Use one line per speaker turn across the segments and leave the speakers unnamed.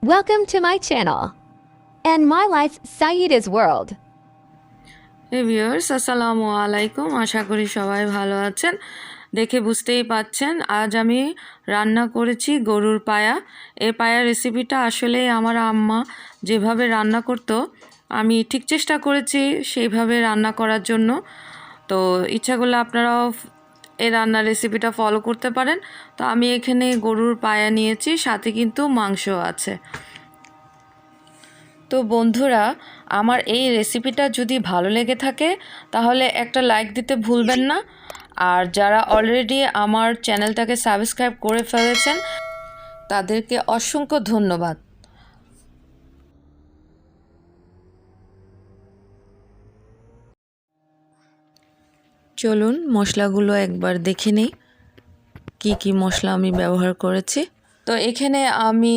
Welcome to my channel and my life Saida's world.
Hey viewers, আসসালামু আলাইকুম। আশা করি সবাই ভালো আছেন। দেখে বুঝতেই পাচ্ছেন আজ আমি রান্না করেছি গরুর পায়া। এই পায়া রেসিপিটা আসলে আমার আম্মা যেভাবে রান্না করতো আমি ঠিক চেষ্টা করেছি সেইভাবে রান্না করার জন্য। তো ইচ্ছা করলে আপনারাও এই রান্নার রেসিপিটা ফলো করতে পারেন। তো আমি এখানে গরুর পায়া নিয়েছি, সাথে কিন্তু মাংস আছে। তো বন্ধুরা, আমার এই রেসিপিটা যদি ভালো লেগে থাকে তাহলে একটা লাইক দিতে ভুলবেন না। আর যারা অলরেডি আমার চ্যানেলটাকে সাবস্ক্রাইব করে ফেলেছেন তাদেরকে অসংখ্য ধন্যবাদ। চলুন মশলাগুলো একবার দেখে নিই কি কি মশলা আমি ব্যবহার করেছি। তো এখানে আমি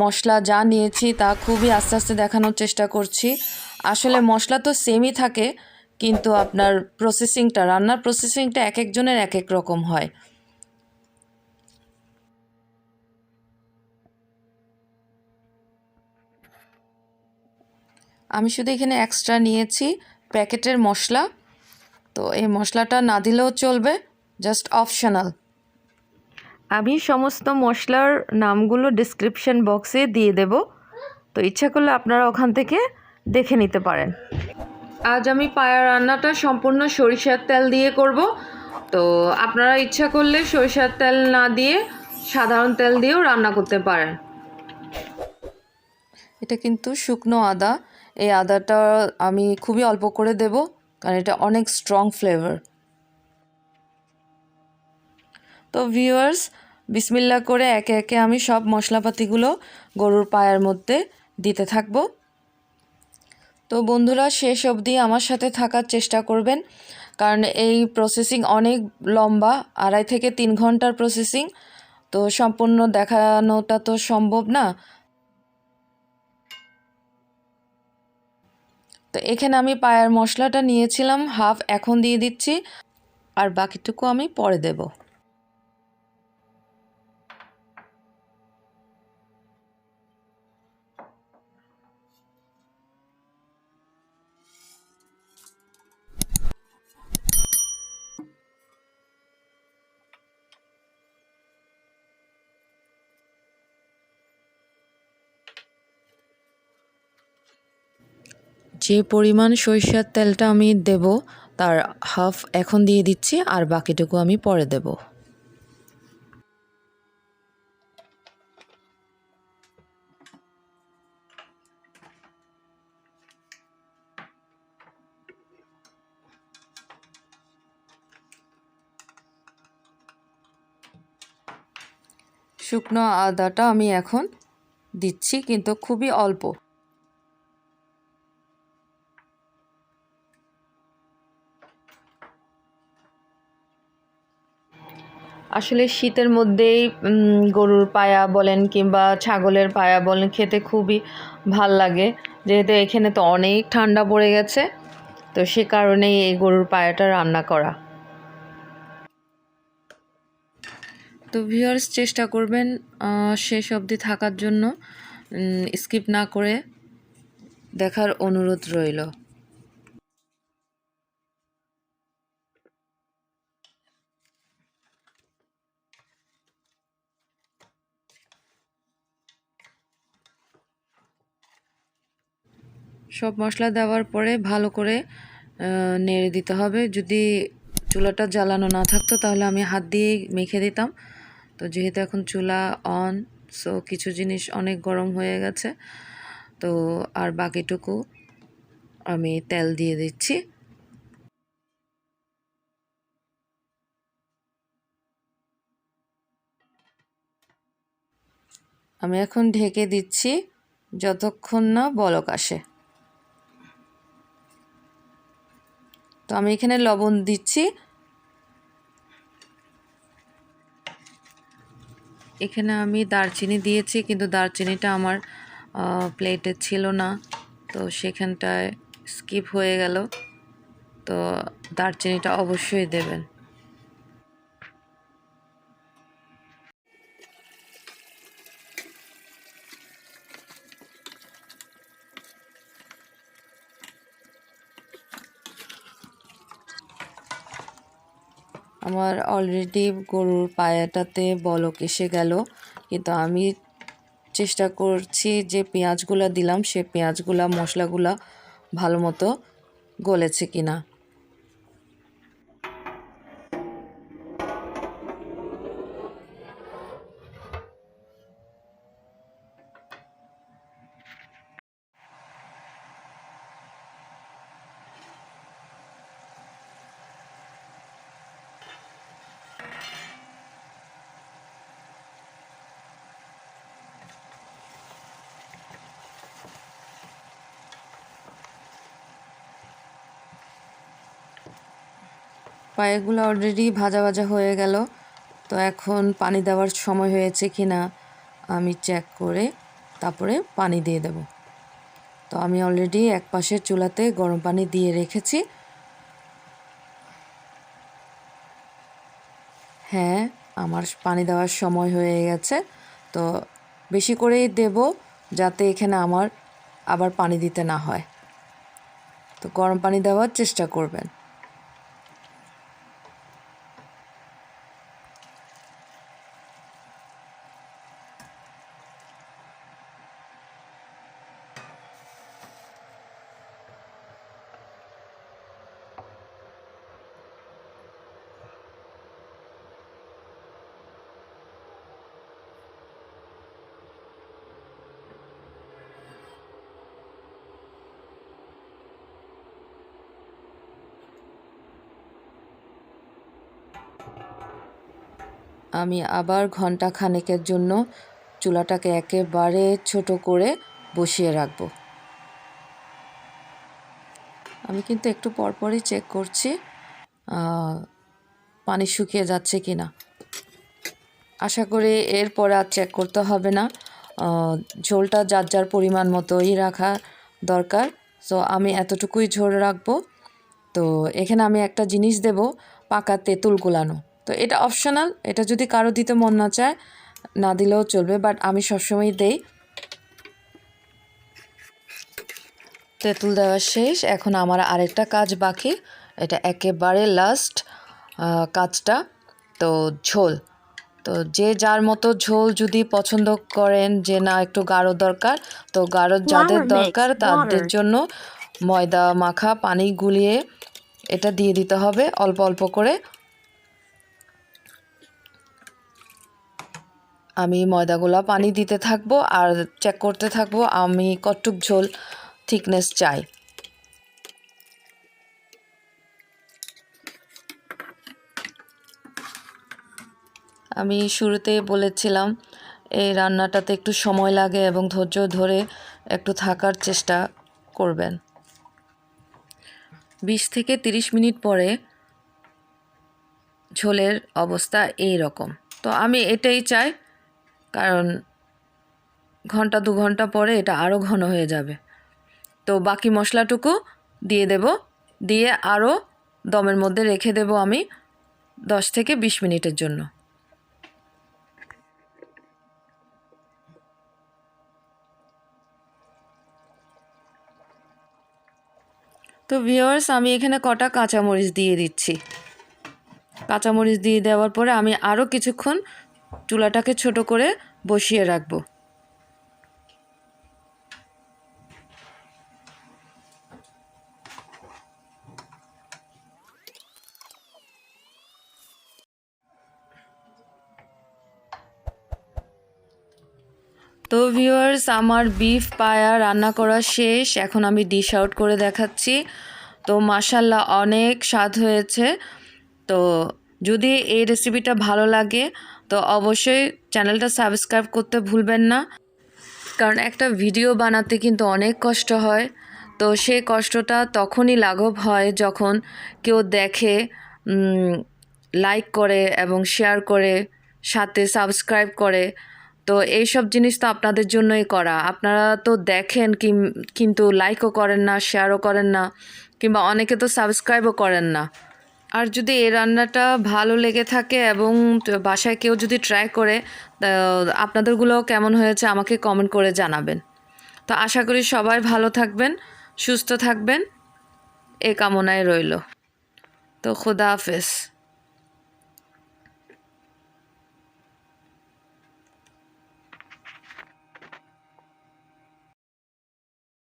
মশলা যা নিয়েছি তা খুবই আস্তে আস্তে দেখানোর চেষ্টা করছি। আসলে মশলা তো সেমই থাকে, কিন্তু আপনার রান্নার প্রসেসিংটা এক একজনের এক এক রকম হয়। আমি শুধু এখানে এক্সট্রা নিয়েছি প্যাকেটের মশলা। তো এই মশলাটা না দিলেও চলবে, জাস্ট অপশনাল। আমি সমস্ত মশলার নামগুলো ডেসক্রিপশন বক্সে দিয়ে দেব, তো ইচ্ছা করলে আপনারা ওখান থেকে দেখে নিতে পারেন। আজ আমি পায়া রান্নাটা সম্পূর্ণ সরিষার তেল দিয়ে করব। তো আপনারা ইচ্ছা করলে সরিষার তেল না দিয়ে সাধারণ তেল দিয়েও রান্না করতে পারেন। এটা কিন্তু শুকনো আদা। এই আদাটা আমি খুবই অল্প করে দেব, কারণ এটা অনেক স্ট্রং ফ্লেভার। তো ভিউয়ার্স, বিসমিল্লাহ করে একে একে আমি সব মশলাপাতিগুলো গরুর পায়ার মধ্যে দিতে থাকবো। তো বন্ধুরা, শেষ অবধি আমার সাথে থাকার চেষ্টা করবেন, কারণ এই প্রসেসিং অনেক লম্বা, 2.5 থেকে 3 ঘন্টার প্রসেসিং। তো সম্পূর্ণ দেখানোটা তো সম্ভব না। তো এখানে আমি পায়ার মশলাটা নিয়েছিলাম হাফ, এখন দিয়ে দিচ্ছি, আর বাকিটুকু আমি পরে দেব। যে পরিমাণ সরিষার তেলটা আমি দেব তার হাফ এখন দিয়ে দিচ্ছি, আর বাকিটুকু আমি পরে দেব। শুকনো আদাটা আমি এখন দিচ্ছি, কিন্তু খুবই অল্প। আসলে শীতের মধ্যেই গরুর পায়া বলেন কিংবা ছাগলের পায়া বলেন খেতে খুবই ভাল লাগে, যেহেতু এখানে তো অনেক ঠান্ডা পড়ে গেছে। তো সে কারণেই এই গরুর পায়াটা রান্না করা। তো ভিউয়ার্স, চেষ্টা করবেন শেষ অবধি থাকার জন্য, স্কিপ না করে দেখার অনুরোধ রইল। সব মশলা দেওয়ার পরে ভালো করে নেড়ে দিতে হবে। যদি চুলাটা জ্বালানো না থাকতো তাহলে আমি হাত দিয়ে মেখে দিতাম। তো যেহেতু এখন চুলা অন, সো কিছু জিনিস অনেক গরম হয়ে গেছে। তো আর বাকিটুকু আমি তেল দিয়ে দিচ্ছি। আমি এখন ঢেকে দিচ্ছি যতক্ষণ না বলক আসে। তো আমি এখানে লবণ দিচ্ছি। এখানে আমি দারচিনি দিয়েছি, কিন্তু দারচিনিটা আমার প্লেটে ছিল না, তো সেখানটায় স্কিপ হয়ে গেল। তো দারচিনিটা অবশ্যই দেবেন। আমার অলরেডি গরুর পায়াটাতে বলক এসে গেল, কিন্তু আমি চেষ্টা করছি যে পেঁয়াজগুলো দিলাম সে পেঁয়াজগুলা মশলাগুলা ভালো মতো গলেছে কিনা। পায়েগুলো অলরেডি ভাজা ভাজা হয়ে গেল। তো এখন পানি দেওয়ার সময় হয়েছে কি না আমি চেক করে তারপরে পানি দিয়ে দেব। তো আমি অলরেডি এক পাশের চুলাতে গরম পানি দিয়ে রেখেছি। হ্যাঁ, আমার পানি দেওয়ার সময় হয়ে গেছে। তো বেশি করেই দেব যাতে এখানে আমার আবার পানি দিতে না হয়। তো গরম পানি দেওয়ার চেষ্টা করবেন। আমি আবার ঘন্টা খানেকের জন্য চুলাটাকে একেবারে ছোট করে বসিয়ে রাখব। আমি কিন্তু একটু পরপরই চেক করছি পানি শুকিয়ে যাচ্ছে কি না। আশা করি এরপরে আর চেক করতে হবে না। ঝোলটা যার যার পরিমাণ মতোই রাখা দরকার। সো আমি এতটুকুই ঝোল রাখবো। তো এখানে আমি একটা জিনিস দেব, পাকা তেঁতুল গোলানো। তো এটা অপশনাল, এটা যদি কারো দিতে মন না চায় না দিলেও চলবে, বাট আমি সবসময় দেই। তেঁতুল দেওয়া শেষ, এখন আমার আরেকটা কাজ বাকি, এটা একেবারে লাস্ট কাজটা। তো ঝোল, তো যে যার মতো ঝোল যদি পছন্দ করেন যে না একটু গাঢ় দরকার, তো গাঢ় যাদের দরকার তাদের জন্য ময়দা মাখা পানি গুলিয়ে এটা দিয়ে দিতে হবে অল্প অল্প করে। আমি ময়দাগুলা পানি দিতে থাকবো আর চেক করতে থাকবো আমি কতটুক ঝোল থিকনেস চাই। আমি শুরুতেই বলেছিলাম এই রান্নাটাতে একটু সময় লাগে এবং ধৈর্য ধরে একটু থাকার চেষ্টা করবেন। 20 থেকে 30 মিনিট পরে ঝোলের অবস্থা এই রকম। তো আমি এটাই চাই, কারণ ঘন্টা 2 ঘন্টা পরে এটা আরও ঘন হয়ে যাবে। তো বাকি মশলাটুকু দিয়ে দেব, দিয়ে আরও দমের মধ্যে রেখে দেব আমি 10 থেকে 20 মিনিটের জন্য। তো ভিউয়ার্স, আমি এখানে কটা কাঁচামরিচ দিয়ে দিচ্ছি। কাঁচামরিচ দিয়ে দেওয়ার পরে আমি আরও কিছুক্ষণ চুলাটাকে ছোট করে বসিয়ে রাখবো। তো ভিউয়ার্স, আমার বিফ পায়া রান্না করা শেষ, এখন আমি ডিশ আউট করে দেখাচ্ছি। তো মাশাল্লাহ অনেক স্বাদ হয়েছে। তো যদি এই রেসিপিটা ভালো লাগে তো অবশ্যই চ্যানেলটা সাবস্ক্রাইব করতে ভুলবেন না, কারণ একটা ভিডিও বানাতে কিন্তু অনেক কষ্ট হয়। তো সেই কষ্টটা তখনই লাঘব হয় যখন কেউ দেখে, লাইক করে এবং শেয়ার করে, সাথে সাবস্ক্রাইব করে। তো এইসব জিনিস তো আপনাদের জন্যই করা। আপনারা তো দেখেন কিন্তু লাইকও করেন না, শেয়ারও করেন না, কিংবা অনেকে তো সাবস্ক্রাইবও করেন না। আর যদি এই রান্নাটা ভালো লেগে থাকে এবং বাসায় কেউ যদি ট্রাই করে, আপনাদেরগুলোও কেমন হয়েছে আমাকে কমেন্ট করে জানাবেন। তো আশা করি সবাই ভালো থাকবেন, সুস্থ থাকবেন, এ কামনায় রইল। তো খোদা হাফেজ।